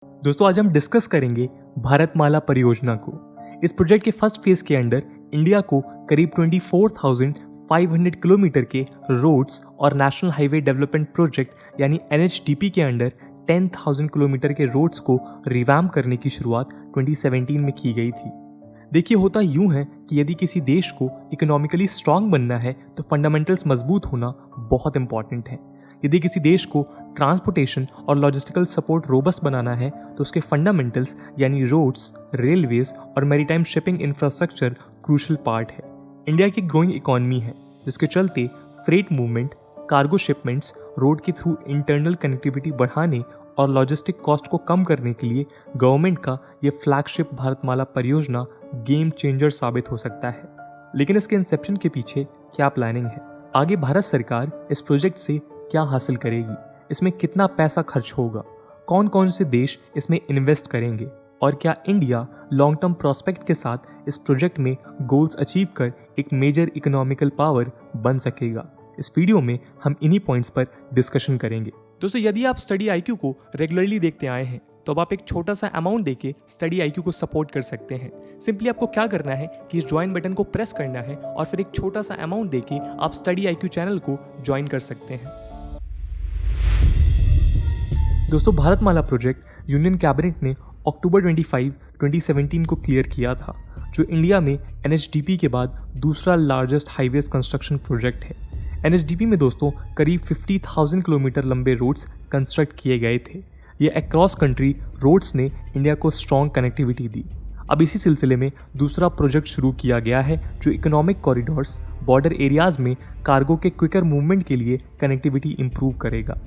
दोस्तों आज हम डिस्कस करेंगे भारतमाला परियोजना को। इस प्रोजेक्ट के फर्स्ट फेज के अंडर इंडिया को करीब 24,500 किलोमीटर के रोड्स और नेशनल हाईवे डेवलपमेंट प्रोजेक्ट यानी NHDP के अंडर 10,000 किलोमीटर के रोड्स को रिवैम्प करने की शुरुआत 2017 में की गई थी। देखिए होता यूं है कि यदि किसी देश को इकोनॉमिकली स्ट्रांग बनना है तो फंडामेंटल्स मजबूत होना बहुत इंपॉर्टेंट है। यदि किसी देश को ट्रांसपोर्टेशन और लॉजिस्टिकल सपोर्ट रोबस्ट बनाना है तो उसके फंडामेंटल्स यानी रोड्स, रेलवेज और maritime shipping infrastructure crucial part है। इंडिया की ग्रोइंग इकोनॉमी है जिसके चलते freight movement, cargo shipments road के थ्रू इंटरनल कनेक्टिविटी बढ़ाने और लॉजिस्टिक कॉस्ट को कम करने के लिए गवर्नमेंट का ये फ्लैगशिप भारतमाला परियोजना गेम चेंजर साबित हो सकता है। लेकिन इसके इंसेप्शन के पीछे क्या प्लानिंग है? आगे भारत सरकार इस प्रोजेक्ट से क्या हासिल करेगी? इसमें कितना पैसा खर्च होगा? कौन कौन से देश इसमें इन्वेस्ट करेंगे? और क्या इंडिया लॉन्ग टर्म प्रोस्पेक्ट के साथ इस प्रोजेक्ट में गोल्स अचीव कर एक मेजर इकोनॉमिकल पावर बन सकेगा? इस वीडियो में हम इन्हीं पॉइंट्स पर डिस्कशन करेंगे। दोस्तों यदि आप स्टडी IQ को रेगुलरली देखते आए हैं तो अब आप एक छोटा सा अमाउंट देके स्टडी IQ को सपोर्ट कर सकते हैं। सिंपली आपको क्या करना है कि इस ज्वाइन बटन को प्रेस करना है और फिर एक छोटा सा अमाउंट देके आप स्टडी IQ चैनल को ज्वाइन कर सकते हैं। दोस्तों भारतमाला प्रोजेक्ट यूनियन कैबिनेट ने अक्टूबर 25, 2017 को क्लियर किया था, जो इंडिया में NHDP के बाद दूसरा लार्जेस्ट हाईवेज कंस्ट्रक्शन प्रोजेक्ट है। NHDP में दोस्तों करीब 50,000 किलोमीटर लंबे रोड्स कंस्ट्रक्ट किए गए थे। ये अक्रॉस कंट्री रोड्स ने इंडिया को स्ट्रॉन्ग कनेक्टिविटी दी। अब इसी सिलसिले में दूसरा प्रोजेक्ट शुरू किया गया है जो इकोनॉमिक कॉरिडोर्स, बॉर्डर एरियाज में कार्गो के क्विकर मूवमेंट के लिए कनेक्टिविटी इंप्रूव करेगा।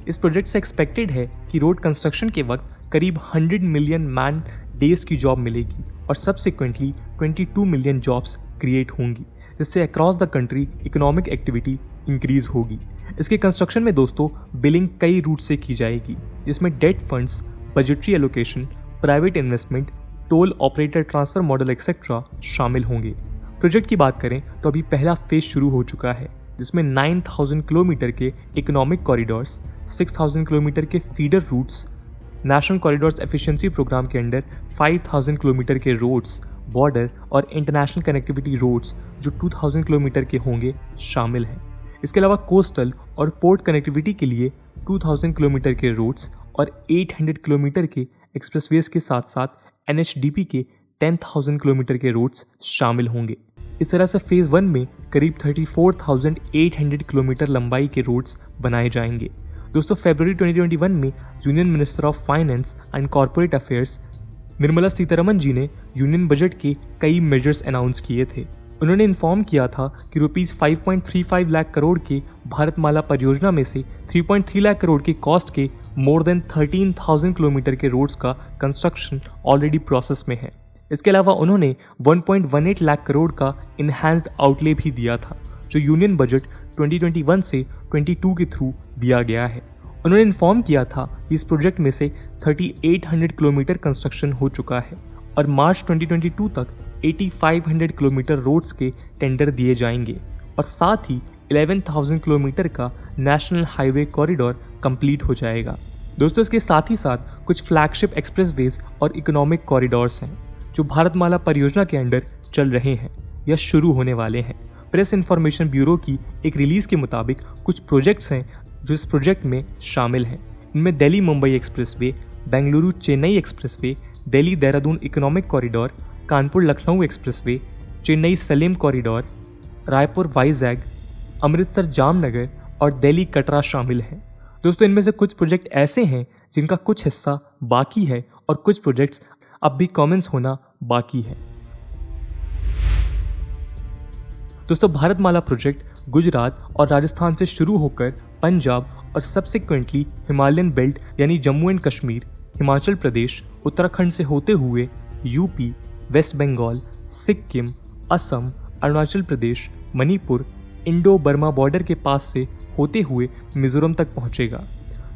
इस प्रोजेक्ट से एक्सपेक्टेड है कि रोड कंस्ट्रक्शन के वक्त करीब 100 मिलियन मैन डेज की जॉब मिलेगी और सब्सिक्वेंटली 22 मिलियन जॉब्स क्रिएट होंगी, जिससे across the country economic activity increase होगी। इसके कंस्ट्रक्शन में दोस्तों बिलिंग कई रूट से की जाएगी, जिसमें date funds, budgetary allocation, private investment, toll operator transfer model etcetera शामिल होंगे। प्रोजेक्ट की बात करें तो अभी पहला फेज शुरू हो चुका है, जिसमें 9,000 किलोमीटर के इकोनॉमिक कॉरिडोर्स, 6,000 किलोमीटर के feeder routes, national corridors efficiency programme के अंडर 5,000 किलोमीटर के रोड्स, बॉर्डर और इंटरनेशनल कनेक्टिविटी रोड्स जो 2,000 किलोमीटर के होंगे शामिल हैं। इसके अलावा कोस्टल और पोर्ट कनेक्टिविटी के लिए 2,000 किलोमीटर के रोड्स और 800 किलोमीटर के एक्सप्रेसवेज के साथ साथ NHDP के 10,000 किलोमीटर के रोड्स शामिल होंगे। इस तरह से फेज़ 1 में करीब 34,800 किलोमीटर लंबाई के रोड्स बनाए जाएंगे। दोस्तों फरवरी 2021 में union minister of finance and corporate affairs Nirmala Sitharaman ji ने यूनियन बजट के कई मेजर्स अनाउंस किए थे। उन्होंने इन्फॉर्म किया था कि ₹5.35 लाख करोड़ के भारतमाला परियोजना में से 3.3 लाख करोड़ की कॉस्ट के मोर देन 13,000 किलोमीटर के रोड्स का कंस्ट्रक्शन ऑलरेडी प्रोसेस में है। इसके अलावा उन्होंने 1.18 लाख करोड़ का इन्हांस्ड आउटले भी दिया था, जो यूनियन बजट 2021 से 22 के थ्रू दिया गया है। उन्होंने इन्फॉर्म किया था कि इस प्रोजेक्ट में से 3,800 किलोमीटर कंस्ट्रक्शन हो चुका है और मार्च 2022 तक 8,500 किलोमीटर रोड्स के टेंडर दिए जाएंगे और साथ ही 11,000 किलोमीटर का नेशनल हाईवे कॉरिडोर कंप्लीट हो जाएगा। दोस्तों इसके साथ ही साथ कुछ फ्लैगशिप एक्सप्रेसवेज और इकोनॉमिक कॉरिडोर्स हैं जो भारतमाला परियोजना के अंडर चल रहे हैं या शुरू होने वाले हैं। प्रेस इंफॉर्मेशन ब्यूरो की एक रिलीज के मुताबिक कुछ प्रोजेक्ट्स हैं जो इस प्रोजेक्ट में शामिल हैं। इनमें Delhi Mumbai expressway, Bengaluru Chennai expressway, Delhi Dehradun economic corridor, Kanpur Lucknow expressway, Chennai Salem corridor, Raipur Vizag, Amritsar Jamnagar और दिल्ली कटरा शामिल हैं। दोस्तों इनमें से कुछ प्रोजेक्ट ऐसे हैं जिनका कुछ हिस्सा बाकी है और कुछ प्रोजेक्ट्स अब भी कमेंस होना बाकी है। दोस्तों भारतमाला प्रोजेक्ट गुजरात और राजस्थान से शुरू होकर पंजाब और सब्सिक्वेंटली हिमालयन बेल्ट यानी जम्मू एंड कश्मीर, हिमाचल प्रदेश, उत्तराखंड से होते हुए UP, waste Bengal, Sikkim, Assam, Arunachal Pradesh, Manipur, Indo Burma border के पास से होते हुए मिजोरम तक पहुंचेगा।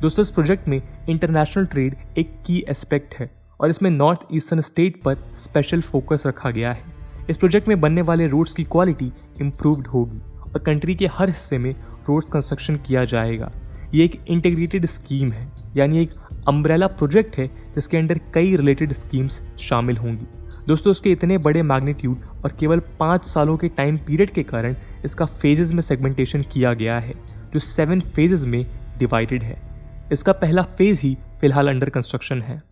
दोस्तों इस प्रोजेक्ट में इंटरनेशनल ट्रेड एक की एस्पेक्ट है और इसमें नॉर्थ ईस्टर्न स्टेट पर स्पेशल फोकस रखा गया है। इस प्रोजेक्ट में बनने वाले रोड्स की क्वालिटी इम्प्रूव्ड होगी और कंट्री के हर हिस्से में रोड्स कंस्ट्रक्शन किया जाएगा। ये एक इंटीग्रेटेड स्कीम है, यानी एक अम्ब्रेला प्रोजेक्ट है जिसके अंडर कई रिलेटेड स्कीम्स शामिल होंगी। दोस्तों इसके इतने बड़े मैग्नीट्यूड और केवल 5 सालों के टाइम पीरियड के कारण इसका फेजेस में सेगमेंटेशन किया गया है जो 7 फेजेस में डिवाइडेड है। इसका पहला फेज ही फिलहाल अंडर कंस्ट्रक्शन है।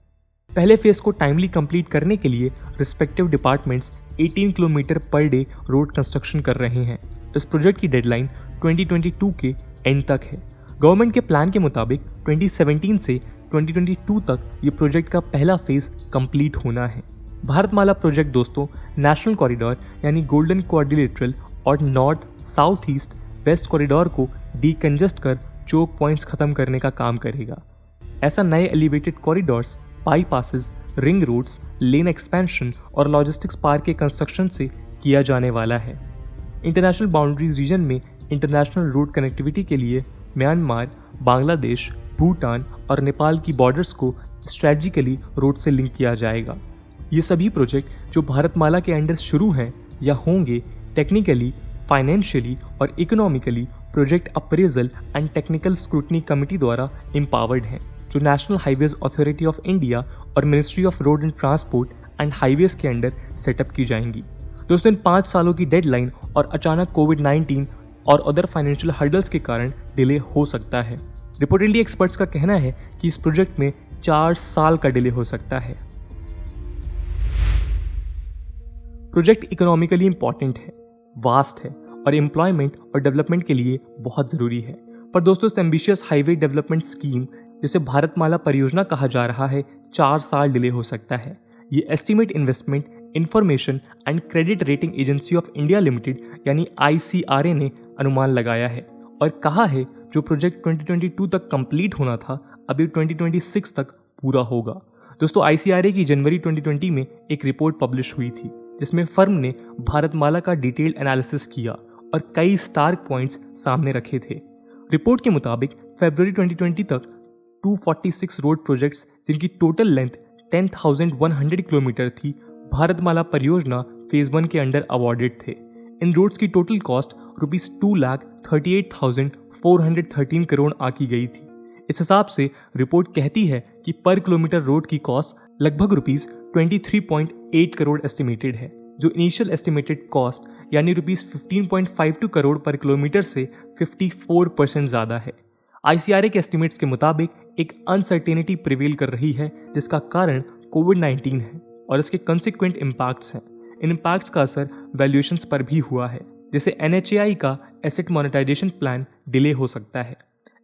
पहले फेज को टाइमली कंप्लीट करने के लिए respective departments 18 kilometre per day road construction कर रहे हैं। इस प्रोजेक्ट की डेडलाइन 2022 के एंड तक है। गवर्नमेंट के प्लान के मुताबिक 2017 से 2022 तक ये प्रोजेक्ट का पहला फेज कंप्लीट होना है। भारतमाला प्रोजेक्ट दोस्तों नेशनल कॉरिडोर यानी गोल्डन क्वाड्रिलेटरल और north south east west corridor को डीकंजस्ट कर चोक पॉइंट्स खत्म करने का काम करेगा। ऐसा नए elevated corridors, bypasses, ring roads, lane expansion और लॉजिस्टिक्स पार्क के कंस्ट्रक्शन से किया जाने वाला है। इंटरनेशनल बाउंड्रीज रीजन में इंटरनेशनल रोड कनेक्टिविटी के लिए म्यांमार, बांग्लादेश, भूटान और नेपाल की बॉर्डर्स को स्ट्रेटजिकली रोड से लिंक किया जाएगा। ये सभी प्रोजेक्ट जो भारतमाला के अंडर शुरू हैं या होंगे टेक्निकली, फाइनेंशियली और economically project appraisal and technical scrutiny committee द्वारा एम्पावर्ड हैं, जो national highways authority of India और ministry of road and transport and highways के अंडर सेटअप की जाएंगी। दोस्तों इन 5 सालों की डेडलाइन और अचानक कोविड-19 और अदर फाइनेंशियल हर्डल्स के कारण डिले हो सकता है। रिपोर्टेडली एक्सपर्ट्स का कहना है कि इस प्रोजेक्ट में 4 साल का डिले हो सकता है। प्रोजेक्ट इकोनॉमिकली इंपॉर्टेंट है, वास्ट है और एम्प्लॉयमेंट और डेवलपमेंट के लिए बहुत ज़रूरी है। पर दोस्तों इस एम्बिशियस हाईवे डेवलपमेंट स्कीम जिसे भारतमाला परियोजना कहा जा रहा है 4 साल डिले हो सकता है। ये estimate investment information and credit rating agency of India limited यानी ICRA ने अनुमान लगाया है और कहा है जो प्रोजेक्ट 2022 तक कंप्लीट होना था अभी 2026 तक पूरा होगा। दोस्तों ICRA की जनवरी 2020 में एक रिपोर्ट पब्लिश हुई थी जिसमें फर्म ने भारतमाला का डिटेल्ड एनालिसिस किया और कई स्टार्क पॉइंट्स सामने रखे थे। रिपोर्ट के मुताबिक फरवरी 2020 तक 246 रोड प्रोजेक्ट्स जिनकी टोटल लेंथ 10,100 किलोमीटर थी भारतमाला परियोजना फेज 1 के अंडर अवॉर्डेड थे। इन रोड्स की टोटल कॉस्ट ₹2,38,413 करोड़ आकी गई थी। इस हिसाब से रिपोर्ट कहती है कि पर किलोमीटर रोड की कॉस्ट लगभग ₹23.8 करोड़ एस्टिमेटेड है, जो इनिशियल एस्टिमेटेड कॉस्ट यानी ₹15.52 करोड़ पर किलोमीटर से 54% ज़्यादा है। ICRA के एस्टिमेट्स के मुताबिक एक अनसर्टेनिटी प्रिवेल कर रही है जिसका कारण कोविड-19 है और इसके कंसिक्वेंट इम्पैक्ट्स हैं। इन इम्पैक्ट्स का असर वैल्यूएशंस पर भी हुआ है, जैसे NHAI का एसेट मोनेटाइजेशन प्लान डिले हो सकता है।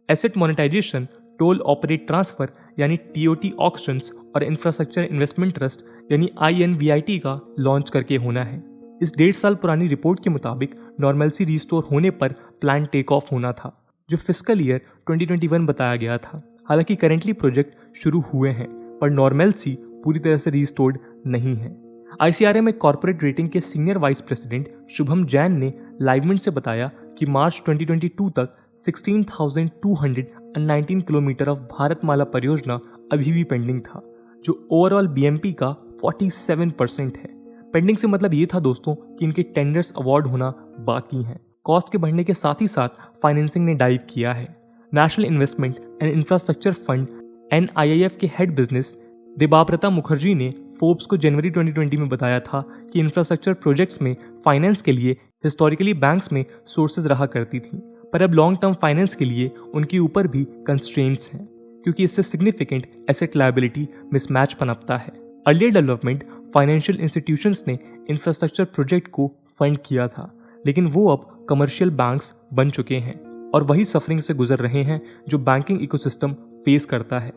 Asset monetization toll operate transfer यानी TOT ऑक्शंस और इंफ्रास्ट्रक्चर इन्वेस्टमेंट ट्रस्ट यानी INVIT का लॉन्च करके होना है। इस 1.5 साल पुरानी रिपोर्ट के मुताबिक नॉर्मलसी रिस्टोर होने पर प्लान टेक ऑफ होना था, जो फिस्कल ईयर 2021 बताया गया था। हालांकि करेंटली प्रोजेक्ट शुरू हुए हैं पर नॉर्मलसी पूरी तरह से रिस्टोर्ड नहीं है। ICRA में कॉर्पोरेट रेटिंग के senior vice president Shubham Jain ने लाइवमिंट से बताया कि मार्च 2022 तक 16,219 किलोमीटर ऑफ भारतमाला परियोजना अभी भी पेंडिंग था, जो ओवरऑल BMP का 47% है। पेंडिंग से मतलब ये था दोस्तों कि इनके टेंडर्स अवार्ड होना बाकी हैं। कॉस्ट के बढ़ने के साथ ही साथ फाइनेंसिंग ने डाइव किया है। National investment and infrastructure fund NIIF के हेड बिजनेस देबाब्रता मुखर्जी ने फोर्ब्स को जनवरी 2020 में बताया था कि इंफ्रास्ट्रक्चर प्रोजेक्ट्स में फाइनेंस के लिए हिस्टोरिकली बैंक्स में सोर्सेज रहा करती थी, पर अब लॉन्ग टर्म फाइनेंस के लिए उनके ऊपर भी कंस्ट्रेंट्स हैं, क्योंकि इससे सिग्निफिकेंट एसेट लायबिलिटी मिसमैच पनपता है। अर्लियर डेवलपमेंट फाइनेंशियल इंस्टीट्यूशंस ने इंफ्रास्ट्रक्चर प्रोजेक्ट को फंड किया था, लेकिन वो अब कमर्शियल बैंक्स बन चुके हैं और वही सफरिंग से गुजर रहे हैं जो बैंकिंग इकोसिस्टम फेस करता है।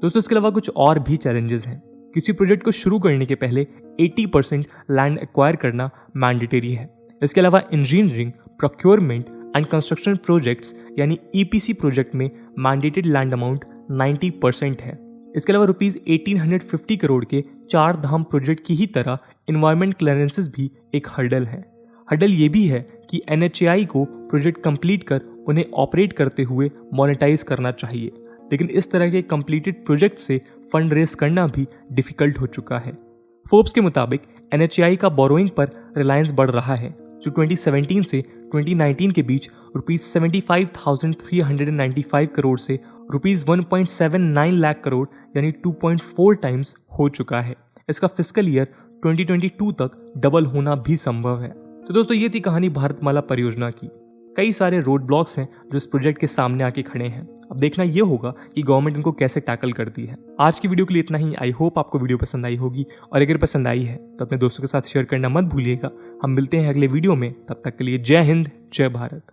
दोस्तों इसके अलावा कुछ और भी चैलेंजेस हैं। किसी प्रोजेक्ट को शुरू करने के पहले 80% लैंड एक्वायर करना मैंडेटरी है। इसके अलावा engineering, procurement and construction projects यानी EPC प्रोजेक्ट में मैंडेटेड लैंड अमाउंट 90% है। इसके अलावा ₹1850 करोड़ के 4 धाम प्रोजेक्ट की ही तरह इन्वायरमेंट क्लियरेंसेस भी एक हर्डल है। हर्डल ये भी है कि NHAI को प्रोजेक्ट कंप्लीट कर उन्हें ऑपरेट करते हुए मोनेटाइज करना चाहिए, लेकिन इस तरह के कंप्लीटेड प्रोजेक्ट से फंड रेस करना भी डिफिकल्ट हो चुका है। फोर्ब्स के मुताबिक NHAI का बोरोइंग पर रिलायंस बढ़ रहा है, जो 2017 से 2019 के बीच ₹75,395 करोड़ से ₹1.79 लाख करोड़ यानी 2.4 टाइम्स हो चुका है। इसका फिस्कल ईयर 2022 तक डबल होना भी संभव है। तो दोस्तों ये थी कहानी भारतमाला परियोजना की। कई सारे रोड ब्लॉक्स हैं जो इस प्रोजेक्ट के सामने आके खड़े हैं। अब देखना ये होगा कि गवर्नमेंट इनको कैसे टैकल करती है। आज की वीडियो के लिए इतना ही। आई होप आपको वीडियो पसंद आई होगी, और अगर पसंद आई है तो अपने दोस्तों के साथ शेयर करना मत भूलिएगा। हम मिलते हैं अगले वीडियो में, तब तक के लिए जय हिंद, जय भारत।